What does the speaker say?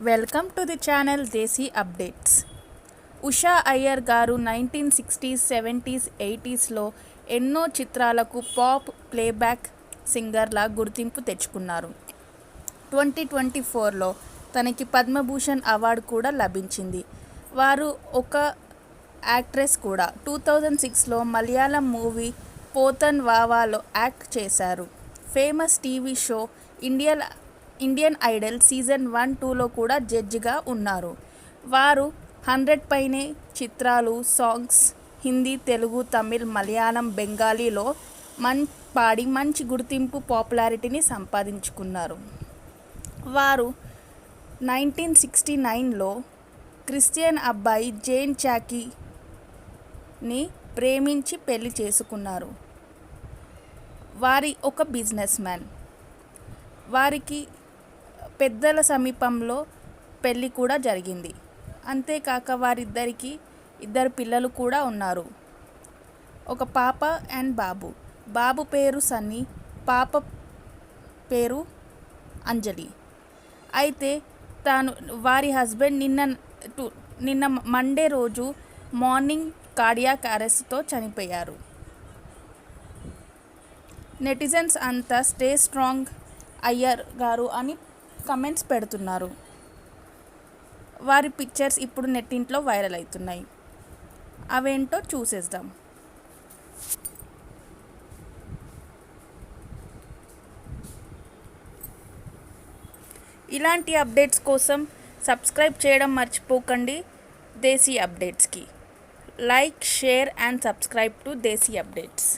Welcome to the channel desi updates. Usha Iyer గారు 1960s, 70s, 80sలో ఎన్నో చిత్రాలకు పాప్ ప్లేబ్యాక్ సింగర్లా గుర్తింపు తెచ్చుకున్నారు. 2024లో తనకి పద్మభూషణ్ అవార్డు కూడా లభించింది. వారు ఒక యాక్ట్రెస్ కూడా. 2006లో మలయాళం మూవీ పోతన్ వావాలో యాక్ట్ చేశారు. Famous TV show Indian Idol season 1-2లో కూడా జడ్జిగా ఉన్నారు. వారు 100 పైనే చిత్రాలు, సాంగ్స్ హిందీ, తెలుగు, తమిళ్, మలయాళం, బెంగాలీలో పాడి మంచి గుర్తింపు, పాపులారిటీని సంపాదించుకున్నారు. వారు 1969లో క్రిస్టియన్ అబ్బాయి జేన్ చాకీని ప్రేమించి పెళ్లి చేసుకున్నారు. వారి ఒక బిజినెస్ మ్యాన్. వారికి పెద్దల సమీపంలో పెళ్లి కూడా జరిగింది. అంతేకాక వారిద్దరికి 2 పిల్లలు కూడా ఉన్నారు. ఒక పాప అండ్ బాబు. బాబు పేరు సన్నీ, పాప పేరు అంజలి. అయితే వారి హస్బెండ్ నిన్న మండే రోజు మార్నింగ్ కార్డియాక్ అరెస్ట్తో చనిపోయారు. నెటిజన్స్ అంతా స్టే స్ట్రాంగ్ అయ్యర్ గారు అని కమెంట్స్ పెడుతున్నారు. వారి పిక్చర్స్ ఇప్పుడు నెట్టింట్లో వైరల్ అవుతున్నాయి. అవేంటో చూసేద్దాం. ఇలాంటి అప్డేట్స్ కోసం సబ్స్క్రైబ్ చేయడం మర్చిపోకండి. దేశీ అప్డేట్స్కి like, share and subscribe to Desi updates.